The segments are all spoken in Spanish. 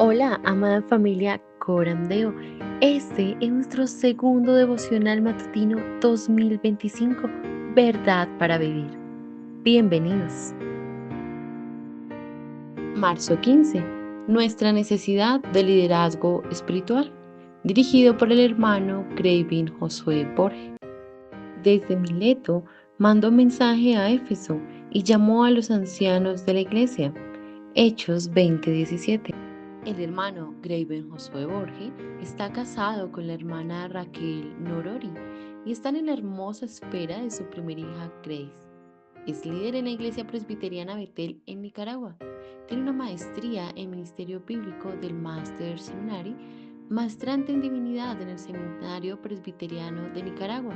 Hola, amada familia Corandeo. Este es nuestro segundo devocional matutino 2025, Verdad para Vivir. Bienvenidos. Marzo 15. Nuestra necesidad de liderazgo espiritual. Dirigido por el hermano Gravin Josué Borges. Desde Mileto mandó mensaje a Éfeso y llamó a los ancianos de la iglesia. Hechos 20:17. El hermano Graven Josué Borges está casado con la hermana Raquel Norori y están en la hermosa espera de su primera hija Grace. Es líder en la Iglesia Presbiteriana Betel en Nicaragua. Tiene una maestría en Ministerio Bíblico del Master Seminary, maestrante en Divinidad en el Seminario Presbiteriano de Nicaragua.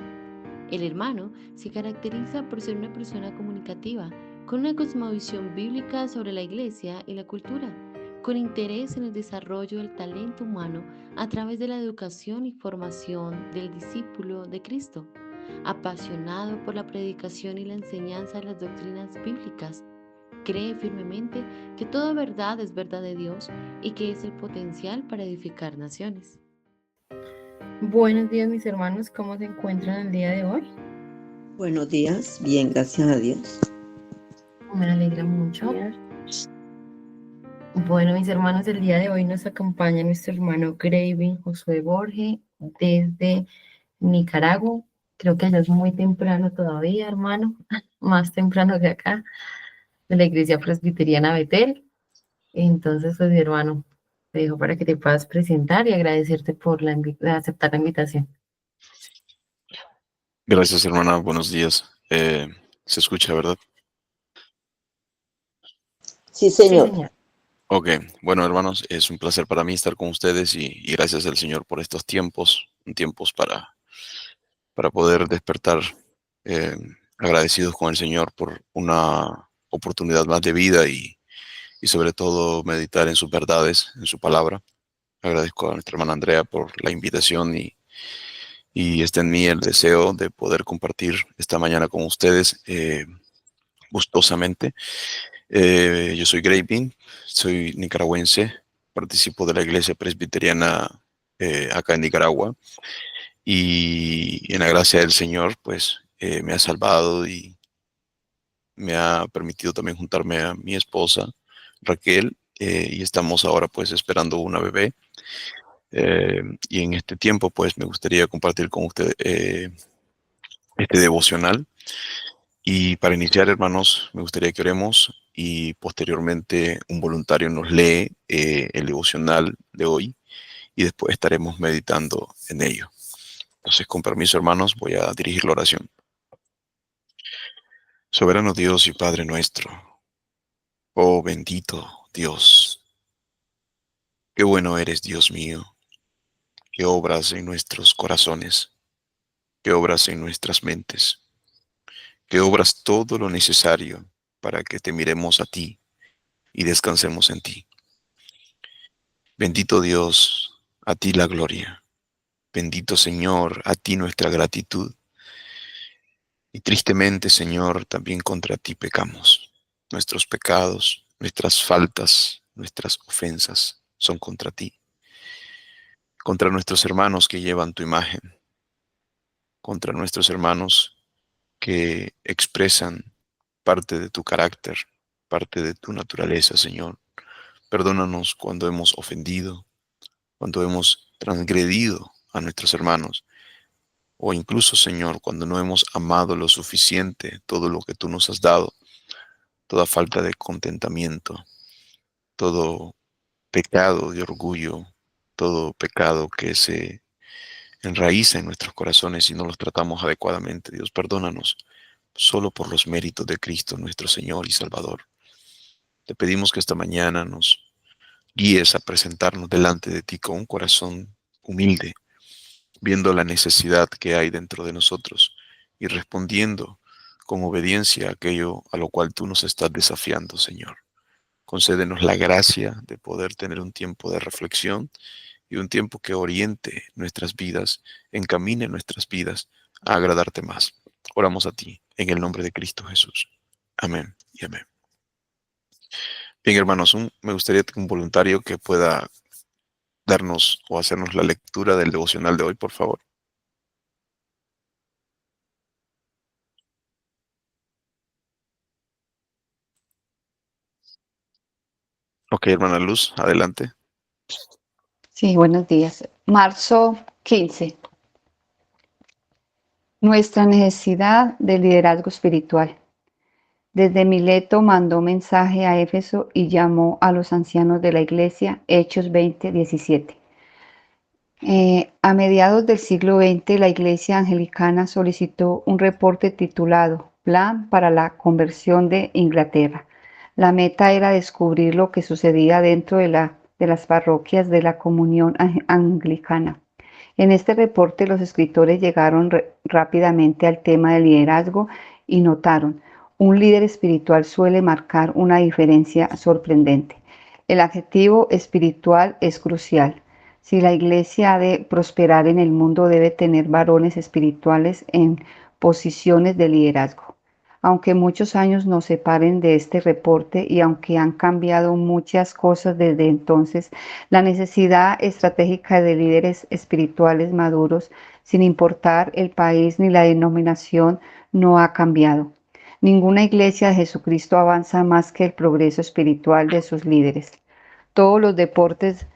El hermano se caracteriza por ser una persona comunicativa, con una cosmovisión bíblica sobre la iglesia y la cultura, con interés en el desarrollo del talento humano a través de la educación y formación del discípulo de Cristo, apasionado por la predicación y la enseñanza de las doctrinas bíblicas. Cree firmemente que toda verdad es verdad de Dios y que es el potencial para edificar naciones. Buenos días, mis hermanos, ¿cómo se encuentran el día de hoy? Buenos días, bien, gracias a Dios. Me alegra mucho. Bueno, mis hermanos, el día de hoy nos acompaña nuestro hermano Gravin Josué Borges desde Nicaragua. Creo que allá es muy temprano todavía, hermano, más temprano que acá, de la Iglesia Presbiteriana Betel. Entonces, pues, mi hermano, te dejo para que te puedas presentar y agradecerte por aceptar la invitación. Gracias, hermana. Buenos días. ¿Se escucha, verdad? Sí, Sí, señor. señor. Ok. Bueno, hermanos, es un placer para mí estar con ustedes y gracias al Señor por estos tiempos para poder despertar eh, agradecidos con el Señor por una oportunidad más de vida y sobre todo meditar en sus verdades, en su palabra. Agradezco a nuestra hermana Andrea por la invitación y está en mí el deseo de poder compartir esta mañana con ustedes gustosamente. Yo soy Gravin, soy nicaragüense, participo de la Iglesia Presbiteriana acá en Nicaragua y en la gracia del Señor pues me ha salvado y me ha permitido también juntarme a mi esposa Raquel y estamos ahora pues esperando una bebé. Y en este tiempo pues me gustaría compartir con usted este devocional. Y para iniciar, hermanos, me gustaría que oremos y posteriormente un voluntario nos lee el devocional de hoy y después estaremos meditando en ello. Entonces, con permiso, hermanos, voy a dirigir la oración. Soberano Dios y Padre nuestro, oh bendito Dios, qué bueno eres, Dios mío, que obras en nuestros corazones, que obras en nuestras mentes, que obras todo lo necesario para que te miremos a ti y descansemos en ti. Bendito Dios, a ti la gloria. Bendito Señor, a ti nuestra gratitud. Y tristemente, Señor, también contra ti pecamos. Nuestros pecados, nuestras faltas, nuestras ofensas son contra ti. Contra nuestros hermanos que llevan tu imagen. Contra nuestros hermanos que expresan parte de tu carácter, parte de tu naturaleza, Señor. Perdónanos cuando hemos ofendido, cuando hemos transgredido a nuestros hermanos, o incluso, Señor, cuando no hemos amado lo suficiente todo lo que tú nos has dado, toda falta de contentamiento, todo pecado de orgullo, todo pecado que se enraiza en nuestros corazones y no los tratamos adecuadamente. Dios, perdónanos solo por los méritos de Cristo, nuestro Señor y Salvador. Te pedimos que esta mañana nos guíes a presentarnos delante de ti con un corazón humilde, viendo la necesidad que hay dentro de nosotros y respondiendo con obediencia a aquello a lo cual tú nos estás desafiando, Señor. Concédenos la gracia de poder tener un tiempo de reflexión y un tiempo que oriente nuestras vidas, encamine nuestras vidas a agradarte más. Oramos a ti en el nombre de Cristo Jesús. Amén y amén. Bien, hermanos, me gustaría un voluntario que pueda darnos o hacernos la lectura del devocional de hoy, por favor. Ok, hermana Luz, adelante. Sí, buenos días. Marzo 15. Nuestra necesidad de liderazgo espiritual. Desde Mileto mandó mensaje a Éfeso y llamó a los ancianos de la iglesia, Hechos 20:17. A mediados del siglo XX, la Iglesia Anglicana solicitó un reporte titulado Plan para la conversión de Inglaterra. La meta era descubrir lo que sucedía dentro de las parroquias de la Comunión Anglicana. En este reporte, los escritores llegaron rápidamente al tema del liderazgo y notaron: un líder espiritual suele marcar una diferencia sorprendente. El adjetivo espiritual es crucial. Si la iglesia ha de prosperar en el mundo, debe tener varones espirituales en posiciones de liderazgo. Aunque muchos años nos separen de este reporte y aunque han cambiado muchas cosas desde entonces, la necesidad estratégica de líderes espirituales maduros, sin importar el país ni la denominación, no ha cambiado. Ninguna iglesia de Jesucristo avanza más que el progreso espiritual de sus líderes. Todos los deportes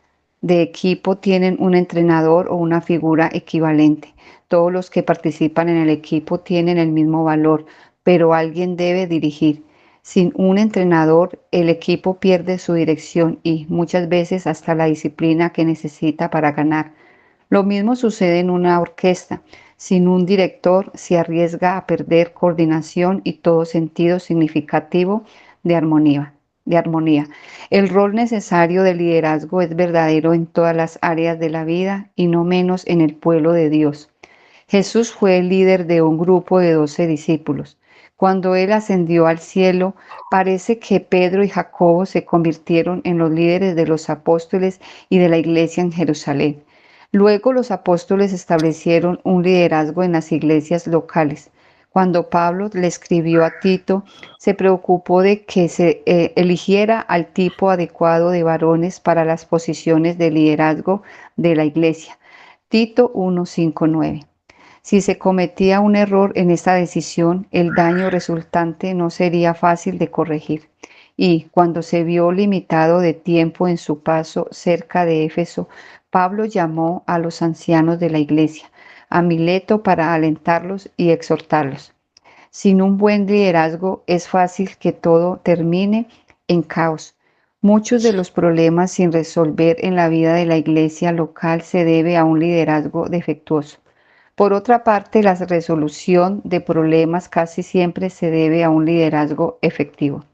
de equipo tienen un entrenador o una figura equivalente. Todos los que participan en el equipo tienen el mismo valor, pero alguien debe dirigir. Sin un entrenador, el equipo pierde su dirección y muchas veces hasta la disciplina que necesita para ganar. Lo mismo sucede en una orquesta. Sin un director, se arriesga a perder coordinación y todo sentido significativo de armonía. El rol necesario de liderazgo es verdadero en todas las áreas de la vida y no menos en el pueblo de Dios. Jesús fue el líder de un grupo de 12 discípulos. Cuando él ascendió al cielo, parece que Pedro y Jacobo se convirtieron en los líderes de los apóstoles y de la iglesia en Jerusalén. Luego los apóstoles establecieron un liderazgo en las iglesias locales. Cuando Pablo le escribió a Tito, se preocupó de que se eligiera al tipo adecuado de varones para las posiciones de liderazgo de la iglesia. Tito 1:5-9. Si se cometía un error en esta decisión, el daño resultante no sería fácil de corregir. Y cuando se vio limitado de tiempo en su paso cerca de Éfeso, Pablo llamó a los ancianos de la iglesia, a Mileto, para alentarlos y exhortarlos. Sin un buen liderazgo es fácil que todo termine en caos. Muchos de los problemas sin resolver en la vida de la iglesia local se debe a un liderazgo defectuoso. Por otra parte, la resolución de problemas casi siempre se debe a un liderazgo efectivo.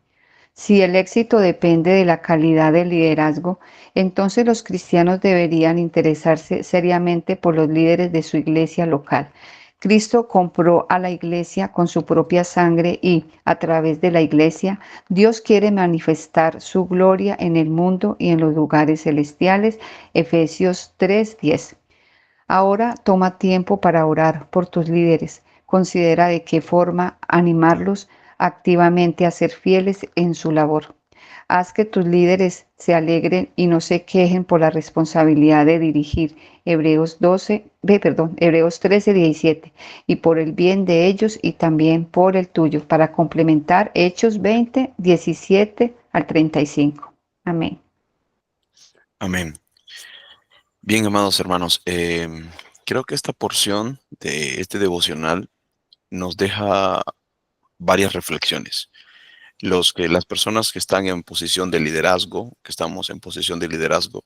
Si el éxito depende de la calidad del liderazgo, entonces los cristianos deberían interesarse seriamente por los líderes de su iglesia local. Cristo compró a la iglesia con su propia sangre y, a través de la iglesia, Dios quiere manifestar su gloria en el mundo y en los lugares celestiales. Efesios 3:10. Ahora toma tiempo para orar por tus líderes. Considera de qué forma animarlos activamente a ser fieles en su labor. Haz que tus líderes se alegren y no se quejen por la responsabilidad de dirigir. Hebreos 13:17. Y por el bien de ellos y también por el tuyo, para complementar Hechos 20:17-35. Amén. Amén. Bien, amados hermanos, creo que esta porción de este devocional nos deja varias reflexiones. Las personas que están en posición de liderazgo, que estamos en posición de liderazgo,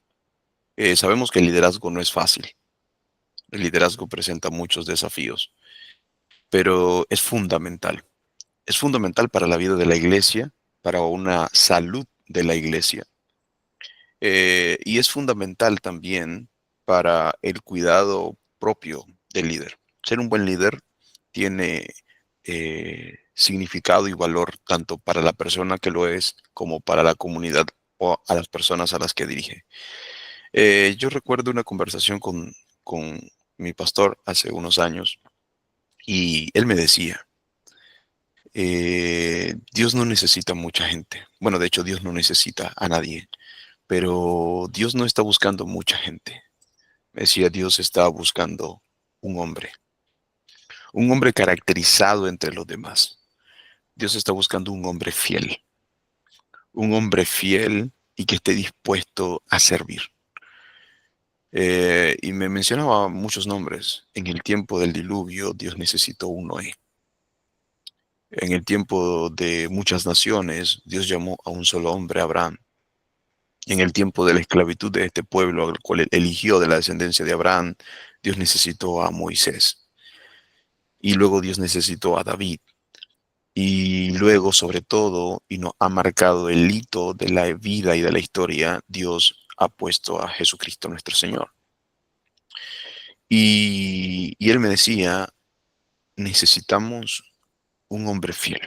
sabemos que el liderazgo no es fácil. El liderazgo presenta muchos desafíos, pero es fundamental. Es fundamental para la vida de la iglesia, para una salud de la iglesia. Y es fundamental también para el cuidado propio del líder. Ser un buen líder tiene significado y valor tanto para la persona que lo es como para la comunidad o a las personas a las que dirige. Yo recuerdo una conversación con mi pastor hace unos años y él me decía, Dios no necesita mucha gente. Bueno, de hecho, Dios no necesita a nadie, pero Dios no está buscando mucha gente. Decía, Dios está buscando un hombre caracterizado entre los demás. Dios está buscando un hombre fiel y que esté dispuesto a servir. Y me mencionaba muchos nombres. En el tiempo del diluvio, Dios necesitó un Noé. En el tiempo de muchas naciones, Dios llamó a un solo hombre, Abraham. En el tiempo de la esclavitud de este pueblo, al cual eligió de la descendencia de Abraham, Dios necesitó a Moisés. Y luego Dios necesitó a David. Y luego, sobre todo, y nos ha marcado el hito de la vida y de la historia, Dios ha puesto a Jesucristo nuestro Señor. Y él me decía, necesitamos un hombre fiel,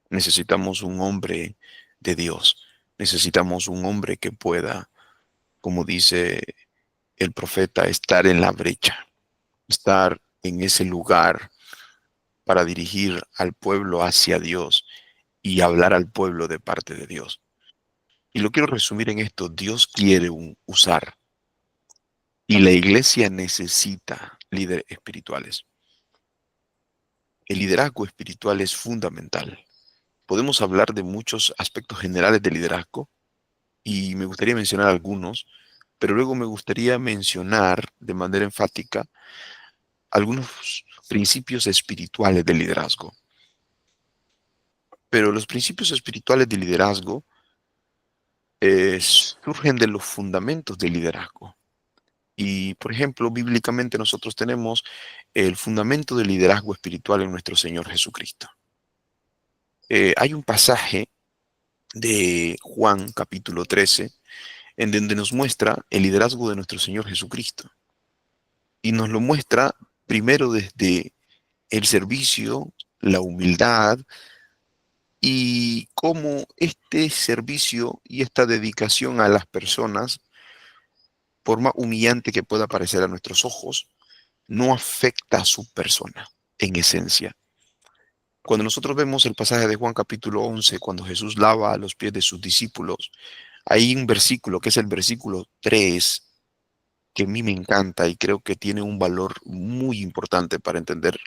necesitamos un hombre de Dios, necesitamos un hombre que pueda, como dice el profeta, estar en la brecha, estar en ese lugar para dirigir al pueblo hacia Dios y hablar al pueblo de parte de Dios. Y lo quiero resumir en esto, Dios quiere usar y la iglesia necesita líderes espirituales. El liderazgo espiritual es fundamental. Podemos hablar de muchos aspectos generales del liderazgo y me gustaría mencionar algunos, pero luego me gustaría mencionar de manera enfática algunos principios espirituales del liderazgo. Pero los principios espirituales del liderazgo surgen de los fundamentos del liderazgo. Y, por ejemplo, bíblicamente nosotros tenemos el fundamento del liderazgo espiritual en nuestro Señor Jesucristo. Hay un pasaje de Juan capítulo 13 en donde nos muestra el liderazgo de nuestro Señor Jesucristo. Y nos lo muestra primero desde el servicio, la humildad y cómo este servicio y esta dedicación a las personas, por más humillante que pueda parecer a nuestros ojos, no afecta a su persona en esencia. Cuando nosotros vemos el pasaje de Juan capítulo 11, cuando Jesús lava a los pies de sus discípulos, hay un versículo que es el versículo 3, que a mí me encanta y creo que tiene un valor muy importante para entender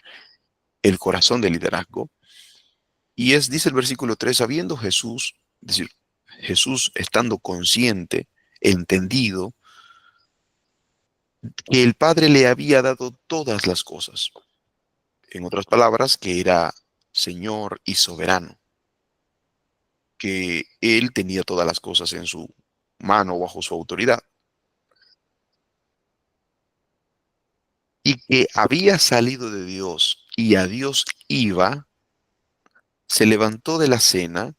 el corazón del liderazgo. Y dice el versículo 3, habiendo Jesús, es decir, Jesús estando consciente, entendido, que el Padre le había dado todas las cosas. En otras palabras, que era Señor y soberano, que Él tenía todas las cosas en su mano, bajo su autoridad, y que había salido de Dios y a Dios iba, se levantó de la cena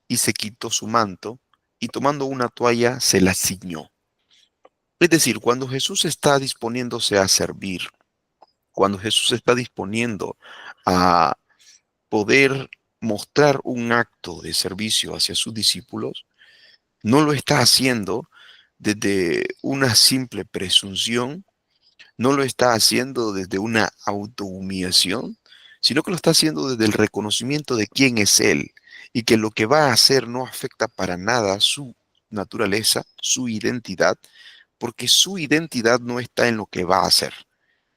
y se quitó su manto y tomando una toalla se la ciñó. Es decir, cuando Jesús está disponiéndose a servir, cuando Jesús está disponiendo a poder mostrar un acto de servicio hacia sus discípulos, no lo está haciendo desde una simple presunción, no lo está haciendo desde una autohumillación, sino que lo está haciendo desde el reconocimiento de quién es Él y que lo que va a hacer no afecta para nada su naturaleza, su identidad, porque su identidad no está en lo que va a hacer.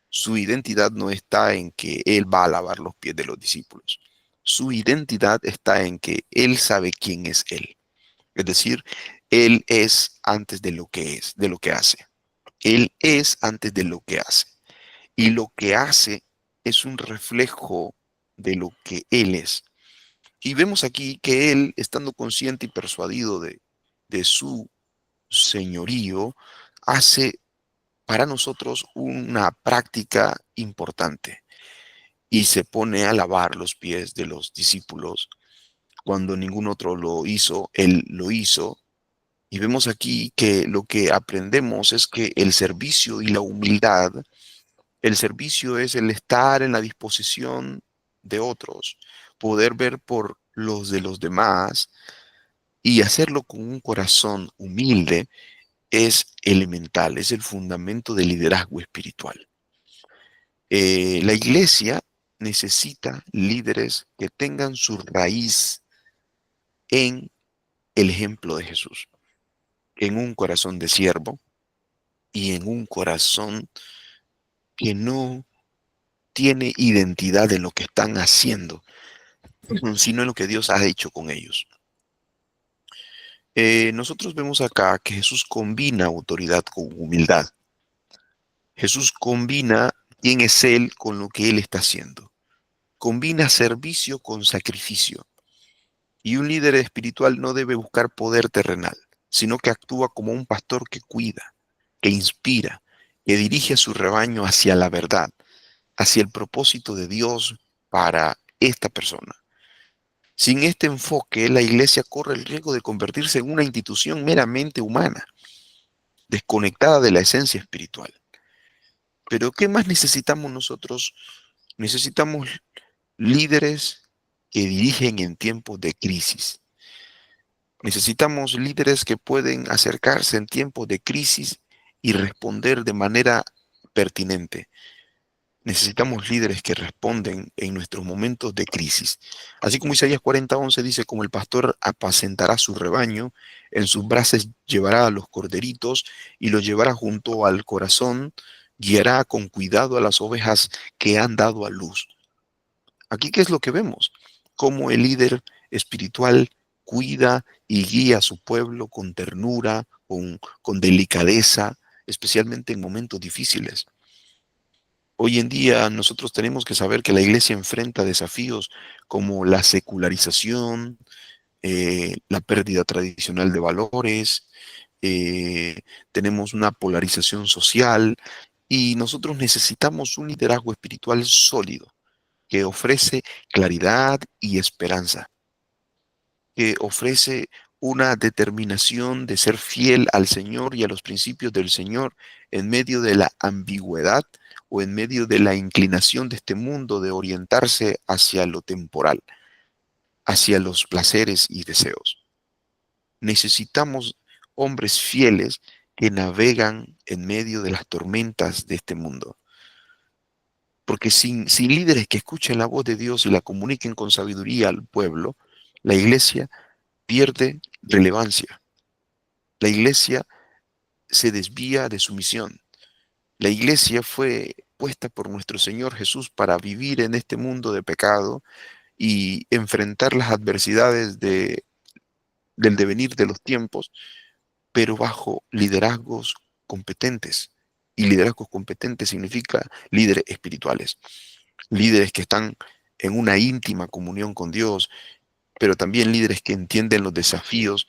Su identidad no está en que Él va a lavar los pies de los discípulos. Su identidad está en que Él sabe quién es Él. Es decir, Él es antes de lo que es, de lo que hace. Él es antes de lo que hace. Y lo que hace es un reflejo de lo que Él es. Y vemos aquí que Él, estando consciente y persuadido de su señorío, hace para nosotros una práctica importante y se pone a lavar los pies de los discípulos. Cuando ningún otro lo hizo, Él lo hizo. Y vemos aquí que lo que aprendemos es que el servicio y la humildad, el servicio es el estar en la disposición de otros, poder ver por los de los demás y hacerlo con un corazón humilde es elemental, es el fundamento del liderazgo espiritual. La iglesia necesita líderes que tengan su raíz en el ejemplo de Jesús, en un corazón de siervo y en un corazón que no tiene identidad en lo que están haciendo, sino en lo que Dios ha hecho con ellos. Nosotros vemos acá que Jesús combina autoridad con humildad. Jesús combina quién es Él con lo que Él está haciendo. Combina servicio con sacrificio. Y un líder espiritual no debe buscar poder terrenal, sino que actúa como un pastor que cuida, que inspira, que dirige a su rebaño hacia la verdad, hacia el propósito de Dios para esta persona. Sin este enfoque, la iglesia corre el riesgo de convertirse en una institución meramente humana, desconectada de la esencia espiritual. Pero ¿qué más necesitamos nosotros? Necesitamos líderes que dirigen en tiempos de crisis. Necesitamos líderes que pueden acercarse en tiempos de crisis y responder de manera pertinente. Necesitamos líderes que responden en nuestros momentos de crisis. Así como Isaías 40:11 dice, como el pastor apacentará su rebaño, en sus brazos llevará a los corderitos y los llevará junto al corazón, guiará con cuidado a las ovejas que han dado a luz. Aquí, ¿qué es lo que vemos? Cómo el líder espiritual cuida y guía a su pueblo con ternura, con delicadeza, especialmente en momentos difíciles. Hoy en día nosotros tenemos que saber que la iglesia enfrenta desafíos como la secularización, la pérdida tradicional de valores, eh, tenemos una polarización social y nosotros necesitamos un liderazgo espiritual sólido que ofrece claridad y esperanza, que ofrece una determinación de ser fiel al Señor y a los principios del Señor en medio de la ambigüedad o en medio de la inclinación de este mundo de orientarse hacia lo temporal, hacia los placeres y deseos. Necesitamos hombres fieles que navegan en medio de las tormentas de este mundo. Porque sin líderes que escuchen la voz de Dios y la comuniquen con sabiduría al pueblo, la iglesia pierde relevancia. La iglesia se desvía de su misión. La iglesia fue puesta por nuestro Señor Jesús para vivir en este mundo de pecado y enfrentar las adversidades del devenir de los tiempos, pero bajo liderazgos competentes. Y liderazgos competentes significa líderes espirituales, líderes que están en una íntima comunión con Dios, pero también líderes que entienden los desafíos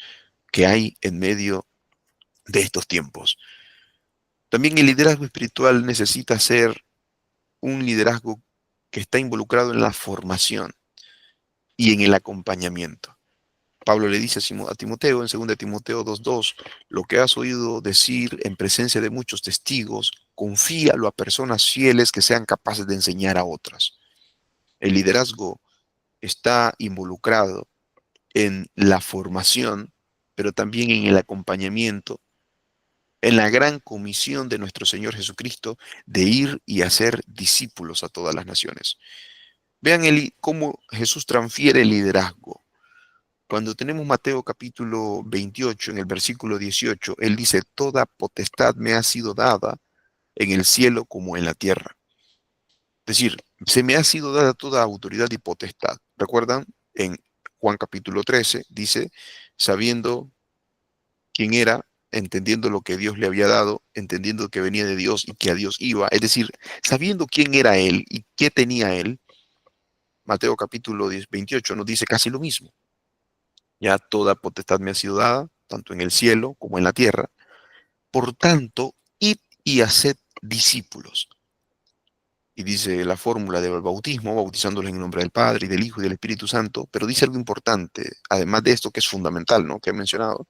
que hay en medio de estos tiempos. También el liderazgo espiritual necesita ser un liderazgo que está involucrado en la formación y en el acompañamiento. Pablo le dice a Timoteo en 2 Timoteo 2:2, lo que has oído decir en presencia de muchos testigos, confíalo a personas fieles que sean capaces de enseñar a otras. El liderazgo está involucrado en la formación, pero también en el acompañamiento, en la gran comisión de nuestro Señor Jesucristo de ir y hacer discípulos a todas las naciones. Vean cómo Jesús transfiere el liderazgo. Cuando tenemos Mateo capítulo 28, en el versículo 18, Él dice, toda potestad me ha sido dada en el cielo como en la tierra. Es decir, se me ha sido dada toda autoridad y potestad. ¿Recuerdan? En Juan capítulo 13 dice, sabiendo quién era, entendiendo lo que Dios le había dado, entendiendo que venía de Dios y que a Dios iba, es decir, sabiendo quién era Él y qué tenía Él, Mateo capítulo 28 nos dice casi lo mismo. Ya toda potestad me ha sido dada, tanto en el cielo como en la tierra. Por tanto, id y haced discípulos. Y dice la fórmula del bautismo, bautizándolos en el nombre del Padre y del Hijo y del Espíritu Santo, pero dice algo importante, además de esto que es fundamental, ¿no? Que he mencionado,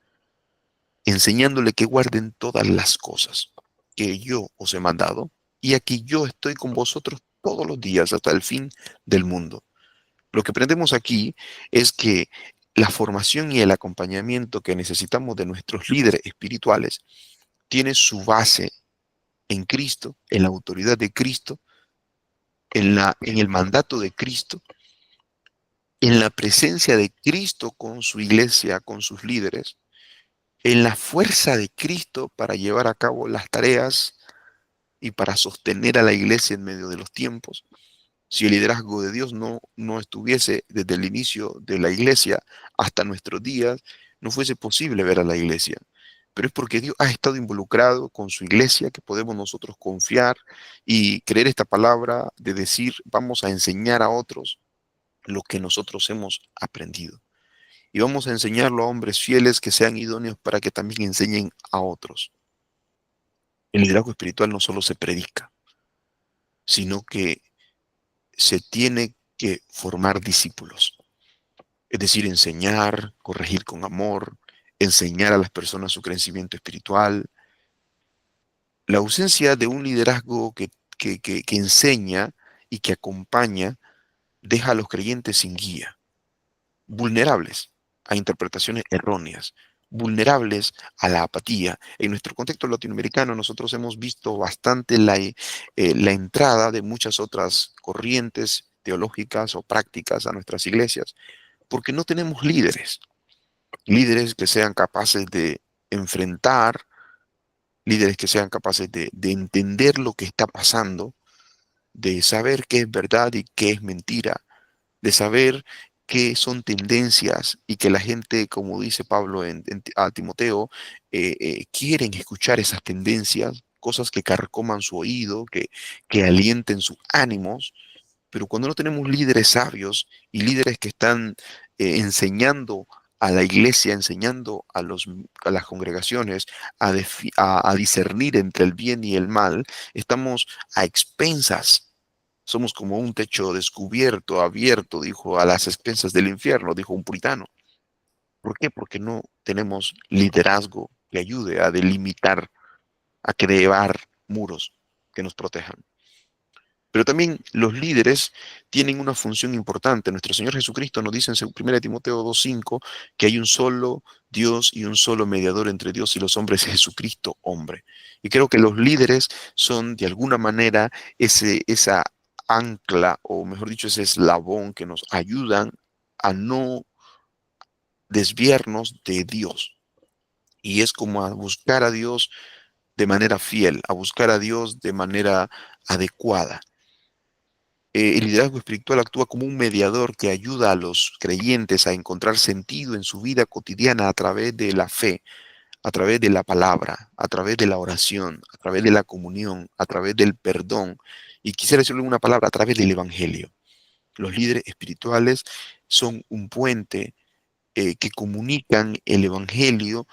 enseñándole que guarden todas las cosas que yo os he mandado, y aquí yo estoy con vosotros todos los días hasta el fin del mundo. Lo que aprendemos aquí es que la formación y el acompañamiento que necesitamos de nuestros líderes espirituales tiene su base en Cristo, en la autoridad de Cristo, en el mandato de Cristo, en la presencia de Cristo con su iglesia, con sus líderes, en la fuerza de Cristo para llevar a cabo las tareas y para sostener a la iglesia en medio de los tiempos. Si el liderazgo de Dios no estuviese desde el inicio de la iglesia hasta nuestros días, no fuese posible ver a la iglesia. Pero es porque Dios ha estado involucrado con su iglesia que podemos nosotros confiar y creer esta palabra de decir, vamos a enseñar a otros lo que nosotros hemos aprendido. Y vamos a enseñarlo a hombres fieles que sean idóneos para que también enseñen a otros. El liderazgo espiritual no solo se predica, sino que se tiene que formar discípulos. Es decir, enseñar, corregir con amor, enseñar a las personas su crecimiento espiritual. La ausencia de un liderazgo que enseña y que acompaña deja a los creyentes sin guía, vulnerables a interpretaciones erróneas, vulnerables a la apatía. En nuestro contexto latinoamericano nosotros hemos visto bastante la entrada de muchas otras corrientes teológicas o prácticas a nuestras iglesias, porque no tenemos líderes, líderes que sean capaces de enfrentar, líderes que sean capaces de entender lo que está pasando, de saber qué es verdad y qué es mentira, de saber qué son tendencias y que la gente, como dice Pablo a Timoteo, quieren escuchar esas tendencias, cosas que carcoman su oído, que alienten sus ánimos. Pero cuando no tenemos líderes sabios y líderes que están enseñando a la iglesia, enseñando a las congregaciones a discernir entre el bien y el mal, estamos a expensas. Somos como un techo descubierto, abierto, dijo, a las expensas del infierno, dijo un puritano. ¿Por qué? Porque no tenemos liderazgo que ayude a delimitar, a crear muros que nos protejan. Pero también los líderes tienen una función importante. Nuestro Señor Jesucristo nos dice en 1 Timoteo 2:5 que hay un solo Dios y un solo mediador entre Dios y los hombres, Jesucristo hombre. Y creo que los líderes son de alguna manera esa ancla, o mejor dicho, ese eslabón que nos ayudan a no desviarnos de Dios. Y es como a buscar a Dios de manera fiel, a buscar a Dios de manera adecuada. El liderazgo espiritual actúa como un mediador que ayuda a los creyentes a encontrar sentido en su vida cotidiana a través de la fe, a través de la palabra, a través de la oración, a través de la comunión, a través del perdón. Y quisiera decirle una palabra, a través del evangelio. Los líderes espirituales son un puente que comunican el evangelio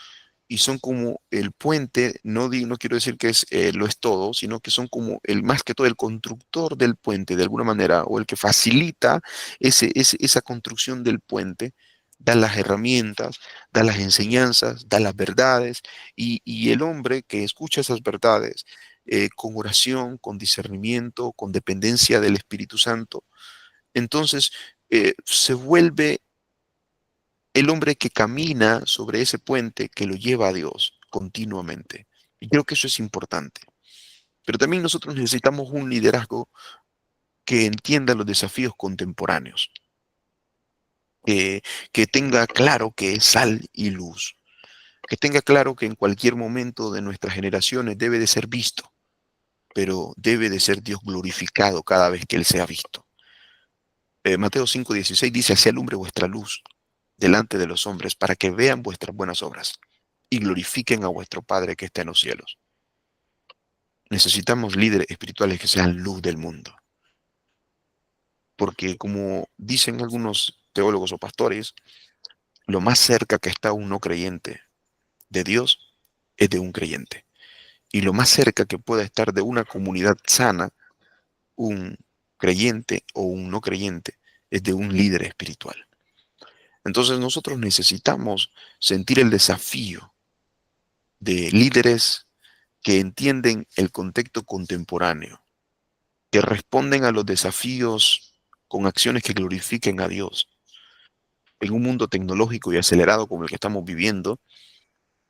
y son como el puente, no quiero decir que lo es todo, sino que son como más que todo el constructor del puente de alguna manera, o el que facilita esa construcción del puente, da las herramientas, da las enseñanzas, da las verdades, y el hombre que escucha esas verdades con oración, con discernimiento, con dependencia del Espíritu Santo, entonces se vuelve el hombre que camina sobre ese puente que lo lleva a Dios continuamente. Y creo que eso es importante. Pero también nosotros necesitamos un liderazgo que entienda los desafíos contemporáneos, que tenga claro que es sal y luz, que tenga claro que en cualquier momento de nuestras generaciones debe de ser visto, pero debe de ser Dios glorificado cada vez que Él sea visto. Mateo 5:16 dice, así alumbre vuestra luz delante de los hombres, para que vean vuestras buenas obras y glorifiquen a vuestro Padre que está en los cielos. Necesitamos líderes espirituales que sean luz del mundo. Porque como dicen algunos teólogos o pastores, lo más cerca que está un no creyente de Dios es de un creyente. Y lo más cerca que pueda estar de una comunidad sana, un creyente o un no creyente, es de un líder espiritual. Entonces nosotros necesitamos sentir el desafío de líderes que entienden el contexto contemporáneo, que responden a los desafíos con acciones que glorifiquen a Dios. En un mundo tecnológico y acelerado como el que estamos viviendo,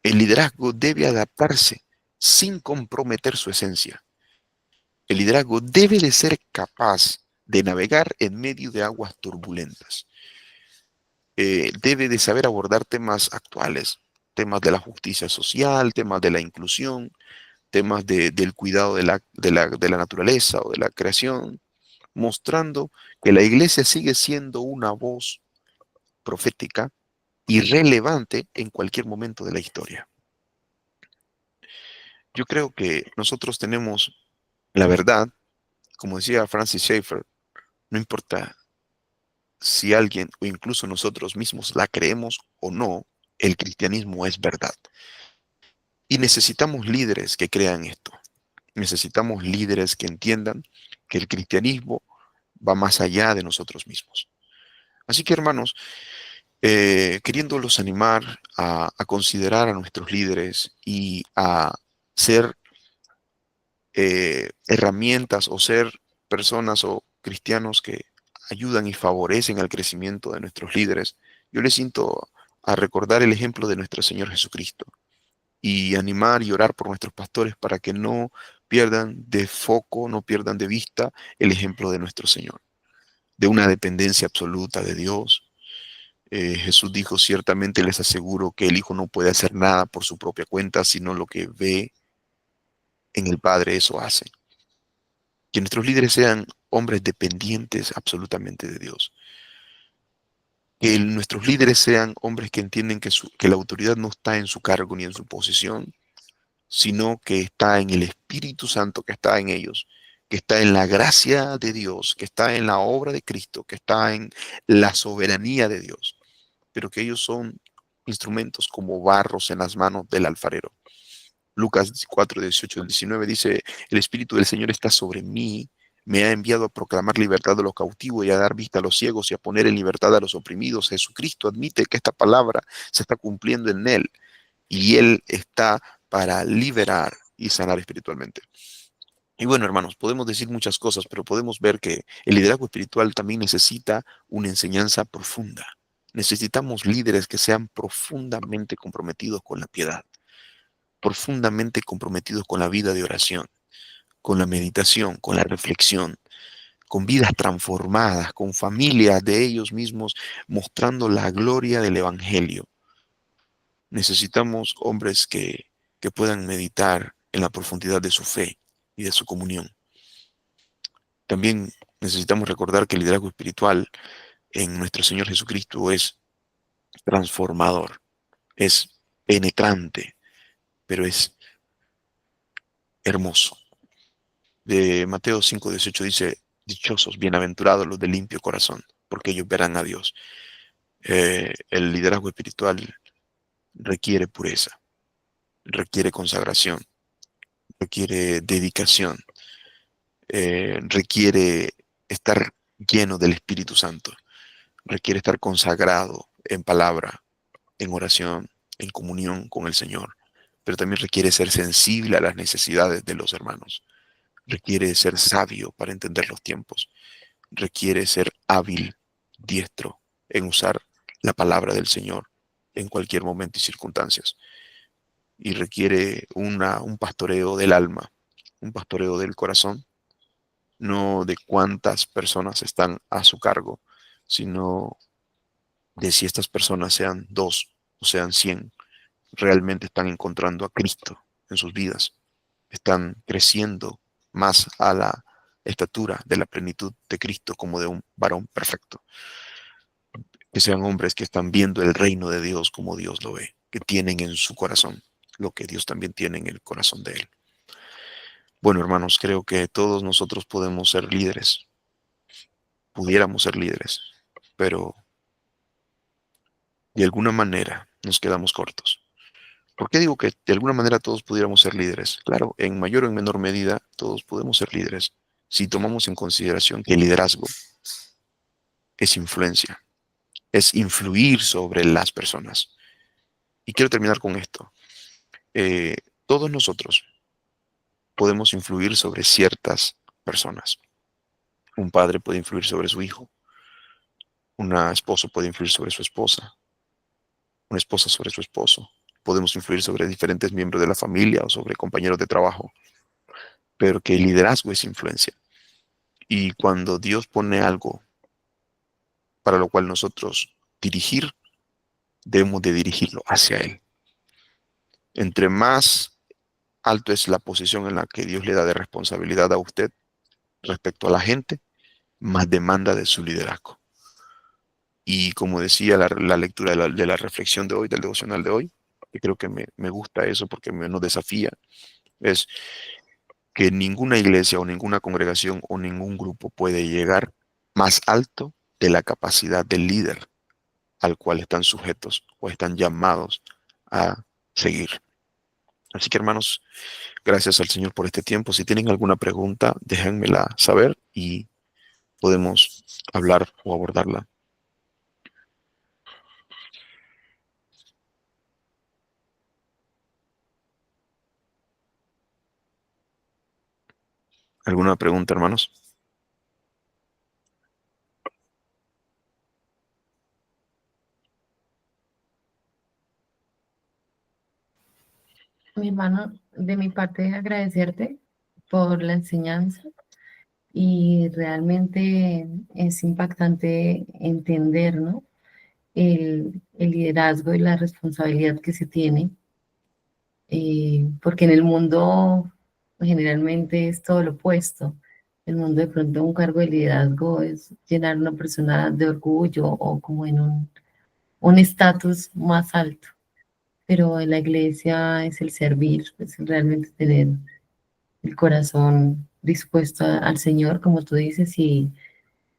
el liderazgo debe adaptarse sin comprometer su esencia. El liderazgo debe de ser capaz de navegar en medio de aguas turbulentas. Debe de saber abordar temas actuales, temas de la justicia social, temas de la inclusión, temas del cuidado de la naturaleza o de la creación, mostrando que la iglesia sigue siendo una voz profética y relevante en cualquier momento de la historia. Yo creo que nosotros tenemos la verdad, como decía Francis Schaeffer, no importa si alguien o incluso nosotros mismos la creemos o no, el cristianismo es verdad. Y necesitamos líderes que crean esto. Necesitamos líderes que entiendan que el cristianismo va más allá de nosotros mismos. Así que, hermanos, queriéndolos animar a considerar a nuestros líderes y a ser herramientas o ser personas o cristianos que ayudan y favorecen al crecimiento de nuestros líderes, yo les siento a recordar el ejemplo de nuestro Señor Jesucristo y animar y orar por nuestros pastores para que no pierdan de foco, no pierdan de vista el ejemplo de nuestro Señor, de una dependencia absoluta de Dios. Jesús dijo, ciertamente les aseguro que el Hijo no puede hacer nada por su propia cuenta, sino lo que ve en el Padre, eso hace. Que nuestros líderes sean hombres dependientes absolutamente de Dios. Que nuestros líderes sean hombres que entienden que la autoridad no está en su cargo ni en su posición, sino que está en el Espíritu Santo que está en ellos, que está en la gracia de Dios, que está en la obra de Cristo, que está en la soberanía de Dios, pero que ellos son instrumentos como barros en las manos del alfarero. Lucas 4, 18 al 19 dice, el Espíritu del Señor está sobre mí, me ha enviado a proclamar libertad a los cautivos y a dar vista a los ciegos y a poner en libertad a los oprimidos. Jesucristo admite que esta palabra se está cumpliendo en él y él está para liberar y sanar espiritualmente. Y bueno, hermanos, podemos decir muchas cosas, pero podemos ver que el liderazgo espiritual también necesita una enseñanza profunda. Necesitamos líderes que sean profundamente comprometidos con la piedad, profundamente comprometidos con la vida de oración, con la meditación, con la reflexión, con vidas transformadas, con familias de ellos mismos mostrando la gloria del Evangelio. Necesitamos hombres que puedan meditar en la profundidad de su fe y de su comunión. También necesitamos recordar que el liderazgo espiritual en nuestro Señor Jesucristo es transformador, es penetrante, pero es hermoso. De Mateo 5:18 dice, dichosos, bienaventurados los de limpio corazón, porque ellos verán a Dios. El liderazgo espiritual requiere pureza, requiere consagración, requiere dedicación, requiere estar lleno del Espíritu Santo, requiere estar consagrado en palabra, en oración, en comunión con el Señor, pero también requiere ser sensible a las necesidades de los hermanos, requiere ser sabio para entender los tiempos, requiere ser hábil, diestro en usar la palabra del Señor en cualquier momento y circunstancias, y requiere un pastoreo del alma, un pastoreo del corazón, no de cuántas personas están a su cargo, sino de si estas personas sean 2 o sean 100, realmente están encontrando a Cristo en sus vidas, están creciendo más a la estatura de la plenitud de Cristo como de un varón perfecto. Que sean hombres que están viendo el reino de Dios como Dios lo ve, que tienen en su corazón lo que Dios también tiene en el corazón de él. Bueno, hermanos, creo que todos nosotros podemos ser líderes, pudiéramos ser líderes, pero de alguna manera nos quedamos cortos. ¿Por qué digo que de alguna manera todos pudiéramos ser líderes? Claro, en mayor o en menor medida todos podemos ser líderes si tomamos en consideración que el liderazgo es influencia, es influir sobre las personas. Y quiero terminar con esto. Todos nosotros podemos influir sobre ciertas personas. Un padre puede influir sobre su hijo. Una esposa puede influir sobre su esposa. Una esposa sobre su esposo. Podemos influir sobre diferentes miembros de la familia o sobre compañeros de trabajo. Pero que el liderazgo es influencia. Y cuando Dios pone algo para lo cual nosotros dirigir, debemos de dirigirlo hacia Él. Entre más alto es la posición en la que Dios le da de responsabilidad a usted respecto a la gente, más demanda de su liderazgo. Y como decía la lectura de la reflexión de hoy, del devocional de hoy, que creo que me gusta eso porque nos desafía, es que ninguna iglesia o ninguna congregación o ningún grupo puede llegar más alto de la capacidad del líder al cual están sujetos o están llamados a seguir. Así que hermanos, gracias al Señor por este tiempo. Si tienen alguna pregunta, déjenmela saber y podemos hablar o abordarla. ¿Alguna pregunta, hermanos? Mi hermano, de mi parte, agradecerte por la enseñanza y realmente es impactante entender, ¿no? El liderazgo y la responsabilidad que se tiene, porque en el mundo generalmente es todo lo opuesto. El mundo de pronto un cargo de liderazgo es llenar a una persona de orgullo o como en un estatus más alto, pero en la iglesia es el servir, es el realmente tener el corazón dispuesto al Señor, como tú dices, y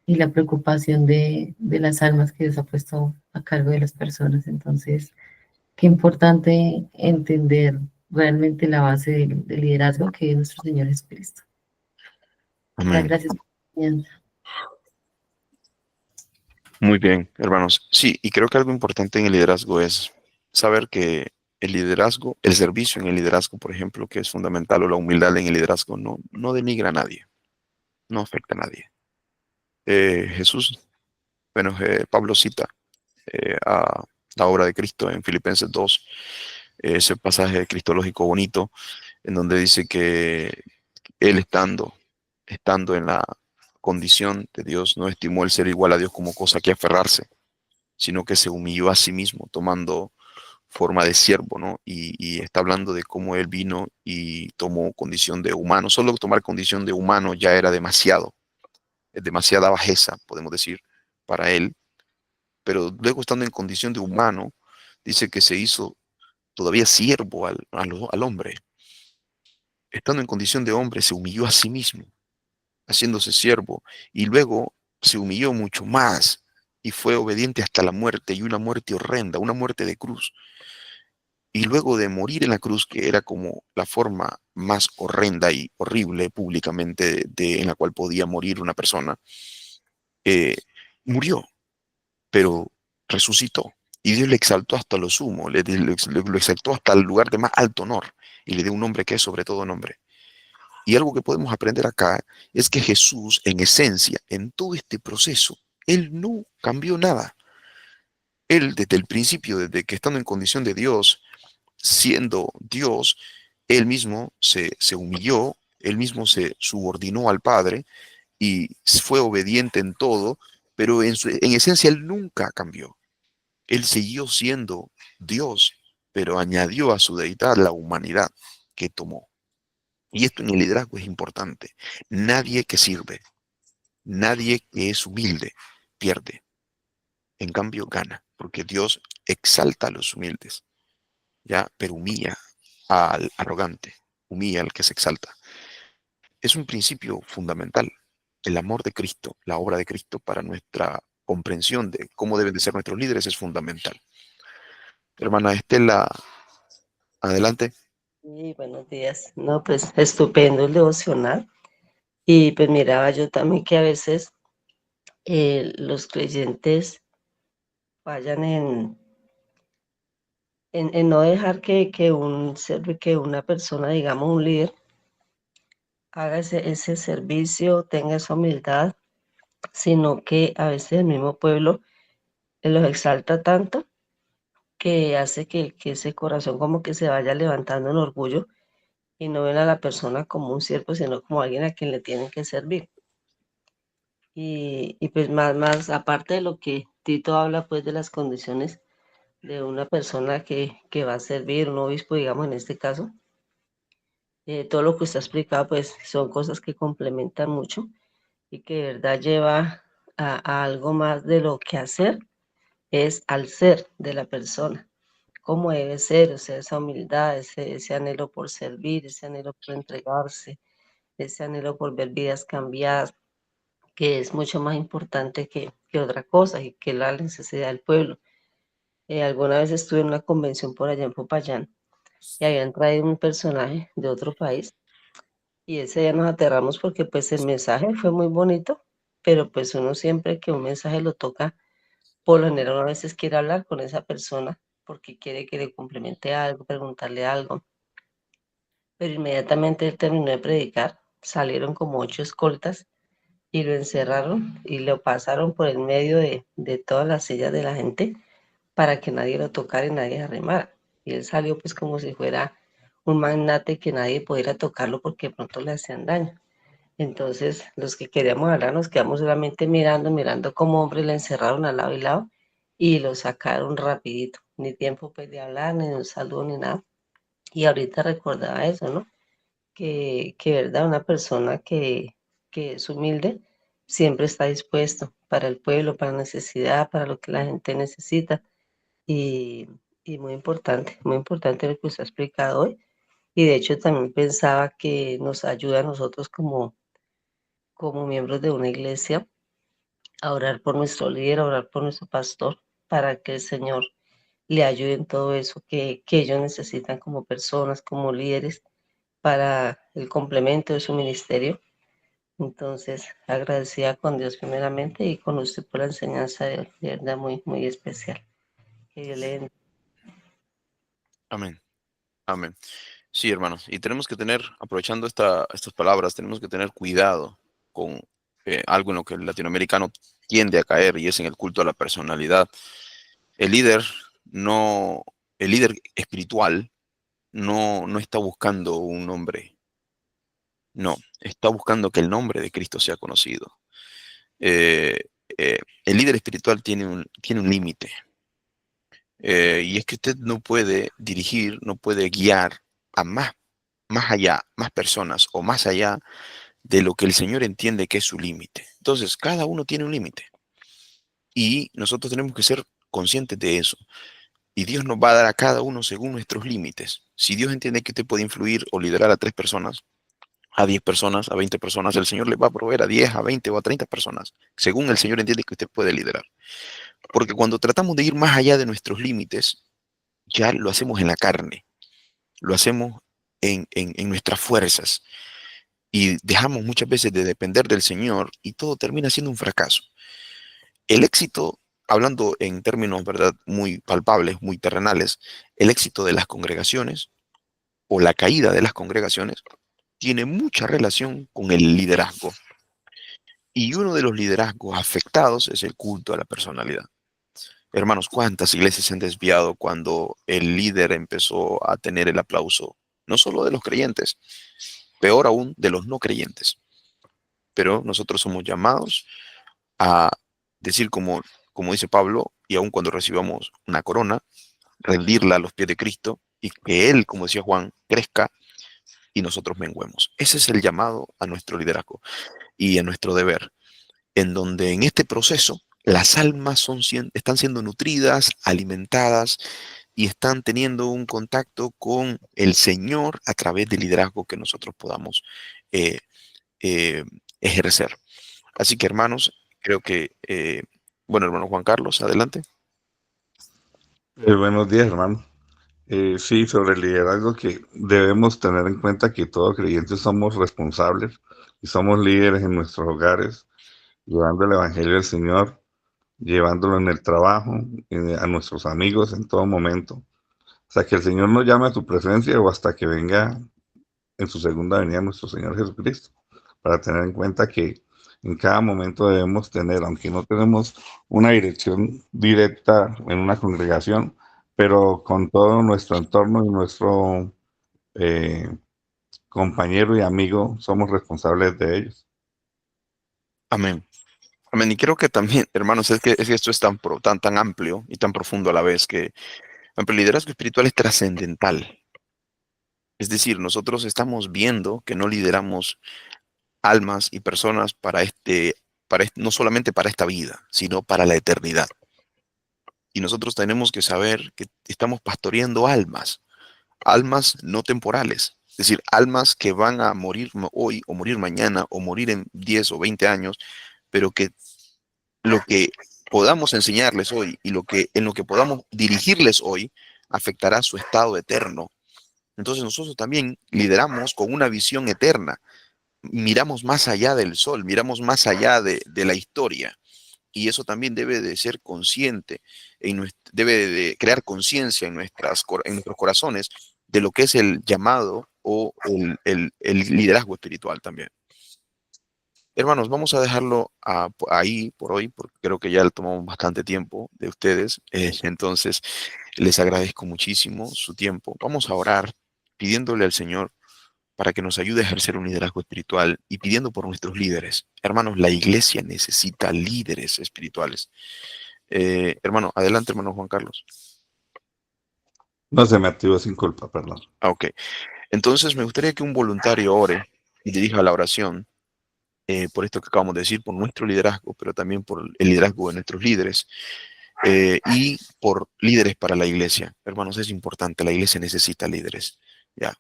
la preocupación de las almas que Dios ha puesto a cargo de las personas. Entonces, qué importante entender realmente la base del liderazgo que es nuestro Señor Jesucristo. Amén. Gracias por la enseñanza. Muy bien, hermanos. Sí, y creo que algo importante en el liderazgo es saber que el liderazgo, el servicio en el liderazgo, por ejemplo, que es fundamental, o la humildad en el liderazgo, no denigra a nadie, no afecta a nadie. Jesús, bueno, Pablo cita a la obra de Cristo en Filipenses 2, ese pasaje cristológico bonito, en donde dice que él estando en la condición de Dios, no estimó el ser igual a Dios como cosa que aferrarse, sino que se humilló a sí mismo, tomando forma de siervo, ¿no? Y está hablando de cómo él vino y tomó condición de humano. Solo tomar condición de humano ya era demasiado, es demasiada bajeza, podemos decir, para él. Pero luego estando en condición de humano, dice que se hizo todavía siervo al hombre. Estando en condición de hombre, se humilló a sí mismo, haciéndose siervo, y luego se humilló mucho más y fue obediente hasta la muerte, y una muerte horrenda, una muerte de cruz. Y luego de morir en la cruz, que era como la forma más horrenda y horrible públicamente en la cual podía morir una persona, eh, murió, pero resucitó. Y Dios le exaltó hasta lo sumo, lo exaltó hasta el lugar de más alto honor, y le dio un nombre que es sobre todo nombre. Y algo que podemos aprender acá es que Jesús, en esencia, en todo este proceso, Él no cambió nada. Él, desde el principio, desde que estando en condición de Dios, siendo Dios, Él mismo se humilló, Él mismo se subordinó al Padre y fue obediente en todo, pero en esencia Él nunca cambió. Él siguió siendo Dios, pero añadió a su deidad la humanidad que tomó. Y esto en el liderazgo es importante. Nadie que sirve, nadie que es humilde, pierde. En cambio, gana, porque Dios exalta a los humildes, ¿ya? Pero humilla al arrogante, humilla al que se exalta. Es un principio fundamental. El amor de Cristo, la obra de Cristo para nuestra comprensión de cómo deben de ser nuestros líderes es fundamental. Hermana Estela, adelante. Y buenos días. No, pues estupendo el devocional. Y pues miraba yo también que a veces los creyentes vayan en no dejar que una persona, digamos un líder, haga ese servicio, tenga esa humildad, sino que a veces el mismo pueblo los exalta tanto que hace que ese corazón como que se vaya levantando en orgullo y no ven a la persona como un siervo, sino como alguien a quien le tienen que servir. Y pues más, aparte de lo que Tito habla, pues de las condiciones de una persona que va a servir, un obispo, digamos, en este caso, todo lo que usted ha explicado, pues son cosas que complementan mucho y que de verdad lleva a algo más de lo que hacer, es al ser de la persona, cómo debe ser, o sea, esa humildad, ese anhelo por servir, ese anhelo por entregarse, ese anhelo por ver vidas cambiadas, que es mucho más importante que otra cosa y que la necesidad del pueblo. Alguna vez estuve en una convención por allá en Popayán y habían traído un personaje de otro país y ese día nos aterramos porque pues el mensaje fue muy bonito, pero pues uno siempre que un mensaje lo toca, por lo general a veces quiere hablar con esa persona porque quiere que le complemente algo, preguntarle algo, pero inmediatamente él terminó de predicar, salieron como 8 escoltas y lo encerraron y lo pasaron por el medio de todas las sillas de la gente para que nadie lo tocara y nadie se arrimara. Y él salió pues como si fuera un magnate que nadie pudiera tocarlo porque de pronto le hacían daño. Entonces los que queríamos hablar nos quedamos solamente mirando como hombre le encerraron al lado y lado y lo sacaron rapidito. Ni tiempo pues de hablar, ni de un saludo, ni nada. Y ahorita recordaba eso, ¿no? Que verdad, una persona que es humilde siempre está dispuesto para el pueblo, para la necesidad, para lo que la gente necesita. Y, y muy importante lo que usted ha explicado hoy. Y de hecho también pensaba que nos ayuda a nosotros como miembros de una iglesia a orar por nuestro líder, a orar por nuestro pastor, para que el Señor le ayude en todo eso que ellos necesitan como personas, como líderes, para el complemento de su ministerio. Entonces, agradecida con Dios primeramente y con usted por la enseñanza de verdad muy, muy especial. Que Dios le bendiga. Amén. Amén. Sí, hermanos. Y tenemos que tener, aprovechando estas palabras, tenemos que tener cuidado con algo en lo que el latinoamericano tiende a caer y es en el culto a la personalidad. El líder no, el líder espiritual no está buscando un nombre. No, está buscando que el nombre de Cristo sea conocido. Eh, el líder espiritual tiene un límite. Y es que usted no puede dirigir, no puede guiar a más allá, más personas o más allá de lo que el Señor entiende que es su límite. Entonces, cada uno tiene un límite y nosotros tenemos que ser conscientes de eso. Y Dios nos va a dar a cada uno según nuestros límites. Si Dios entiende que usted puede influir o liderar a 3 personas, a 10 personas, a 20 personas, el Señor le va a proveer a 10, a 20 o a 30 personas, según el Señor entiende que usted puede liderar. Porque cuando tratamos de ir más allá de nuestros límites, ya lo hacemos en la carne, lo hacemos en nuestras fuerzas y dejamos muchas veces de depender del Señor y todo termina siendo un fracaso. El éxito, hablando en términos, ¿verdad?, muy palpables, muy terrenales, el éxito de las congregaciones o la caída de las congregaciones tiene mucha relación con el liderazgo. Y uno de los liderazgos afectados es el culto a la personalidad. Hermanos, ¿cuántas iglesias se han desviado cuando el líder empezó a tener el aplauso, no solo de los creyentes, peor aún de los no creyentes? Pero nosotros somos llamados a decir como dice Pablo, y aun cuando recibamos una corona, rendirla a los pies de Cristo y que Él, como decía Juan, crezca y nosotros menguemos. Ese es el llamado a nuestro liderazgo y a nuestro deber, en donde en este proceso las almas están siendo nutridas, alimentadas y están teniendo un contacto con el Señor a través del liderazgo que nosotros podamos eh, eh, ejercer. Así que, hermanos, creo que, bueno, hermano Juan Carlos, adelante. Buenos días, hermano. Sí, sobre el liderazgo, que debemos tener en cuenta que todos creyentes somos responsables y somos líderes en nuestros hogares, llevando el Evangelio del Señor, llevándolo en el trabajo, a nuestros amigos en todo momento. Hasta que el Señor nos llame a su presencia o hasta que venga en su segunda venida nuestro Señor Jesucristo, para tener en cuenta que en cada momento debemos tener, aunque no tenemos una dirección directa en una congregación, pero con todo nuestro entorno y nuestro eh, compañero y amigo somos responsables de ellos. Amén. Amén. Y creo que también, hermanos, es que esto es tan amplio y tan profundo a la vez que el liderazgo espiritual es trascendental. Es decir, nosotros estamos viendo que no lideramos almas y personas no solamente para esta vida, sino para la eternidad. Y nosotros tenemos que saber que estamos pastoreando almas no temporales. Es decir, almas que van a morir hoy o morir mañana o morir en 10 o 20 años, pero que lo que podamos enseñarles hoy y en lo que podamos dirigirles hoy afectará su estado eterno. Entonces nosotros también lideramos con una visión eterna. Miramos más allá del sol, miramos más allá de la historia. Y eso también debe de ser consciente, debe de crear conciencia en nuestros corazones de lo que es el llamado o el liderazgo espiritual también. Hermanos, vamos a dejarlo ahí por hoy, porque creo que ya le tomamos bastante tiempo de ustedes. Entonces, les agradezco muchísimo su tiempo. Vamos a orar pidiéndole al Señor para que nos ayude a ejercer un liderazgo espiritual y pidiendo por nuestros líderes. Hermanos, la iglesia necesita líderes espirituales. Hermano, adelante, hermano Juan Carlos. No se me activó sin culpa, perdón. Ok. Entonces, me gustaría que un voluntario ore y dirija la oración por esto que acabamos de decir, por nuestro liderazgo, pero también por el liderazgo de nuestros líderes y por líderes para la iglesia. Hermanos, es importante, la iglesia necesita líderes. Ya.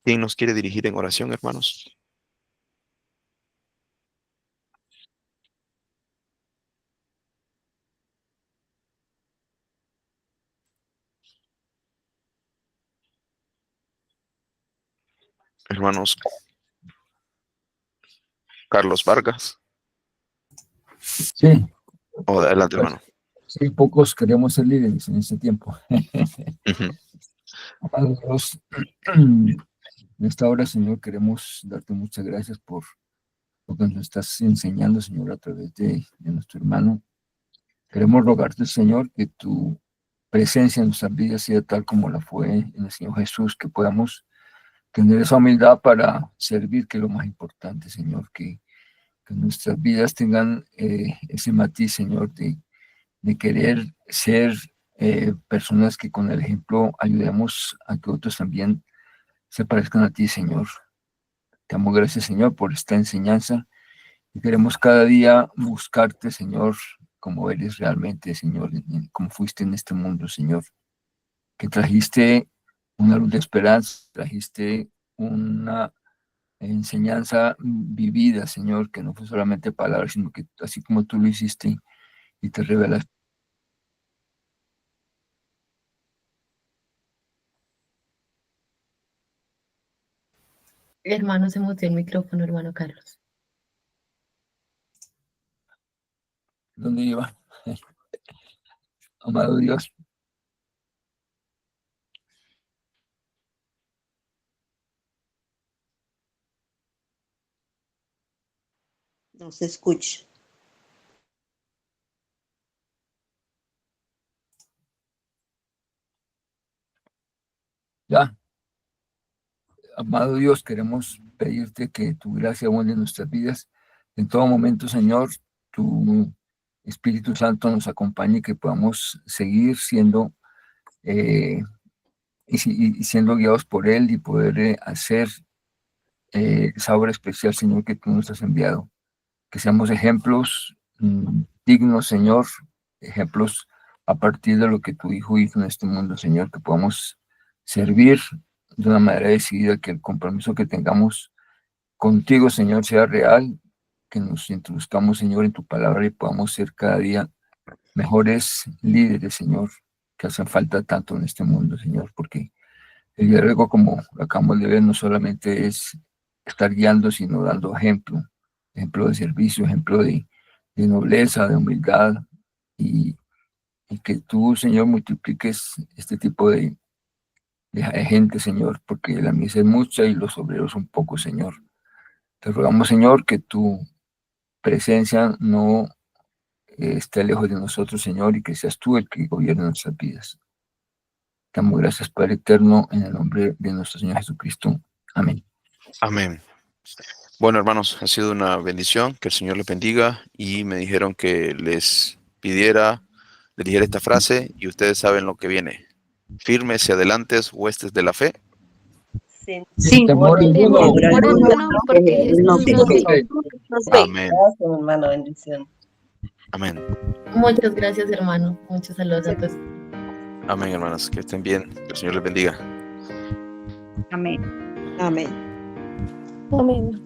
¿Quién nos quiere dirigir en oración, hermanos? Hermanos, Carlos Vargas. Sí, Adelante, pues, hermano. sí, pocos queremos ser líderes en este tiempo. Ujú. Amado Dios, en esta hora, Señor, queremos darte muchas gracias por lo que nos estás enseñando, Señor, a través de nuestro hermano. Queremos rogarte, Señor, que tu presencia en nuestras vidas sea tal como la fue en el Señor Jesús, que podamos tener esa humildad para servir, que es lo más importante, Señor, que nuestras vidas tengan ese matiz, Señor, de querer ser personas que con el ejemplo ayudemos a que otros también se parezcan a ti, Señor. Te damos gracias, Señor, por esta enseñanza y queremos cada día buscarte, Señor, como eres realmente, Señor, como fuiste en este mundo, Señor, que trajiste una luz de esperanza, trajiste una enseñanza vivida, Señor, que no fue solamente palabras, sino que así como tú lo hiciste y te revelas. Hermano, se muteó el micrófono, hermano Carlos. ¿Dónde iba? Amado Dios, No se escucha. ya, amado Dios, queremos pedirte que tu gracia abunde en nuestras vidas. En todo momento, Señor, tu Espíritu Santo nos acompañe y que podamos seguir siendo y siendo guiados por Él y poder hacer esa obra especial, Señor, que tú nos has enviado. Que seamos ejemplos dignos, Señor, ejemplos a partir de lo que tu Hijo hizo en este mundo, Señor, que podamos servir de una manera decidida, que el compromiso que tengamos contigo, Señor, sea real, que nos introduzcamos, Señor, en tu palabra y podamos ser cada día mejores líderes, Señor, que hacen falta tanto en este mundo, Señor, porque el liderazgo, como lo acabamos de ver, no solamente es estar guiando, sino dando ejemplo, ejemplo de servicio, ejemplo de nobleza, de humildad, y, y que tú, Señor, multipliques este tipo de gente, Señor, porque la mies es mucha y los obreros son pocos, Señor. Te rogamos, Señor, que tu presencia no esté lejos de nosotros, Señor, y que seas tú el que gobierne nuestras vidas. Te damos gracias, Padre eterno, en el nombre de nuestro Señor Jesucristo. Amén. Amén. Bueno, hermanos, ha sido una bendición, que el Señor les bendiga, y me dijeron que les dijera esta frase y ustedes saben lo que viene. Firmes y adelantes, huestes de la fe. Sin temor ninguno. Temor alguno, porque Jesús nos ve. Amén. Gracias, hermano, bendición. Amén. Muchas gracias, hermano. Muchos saludos a todos. Amén, hermanos. Que estén bien. Que el Señor les bendiga. Amén. Amén. Amén.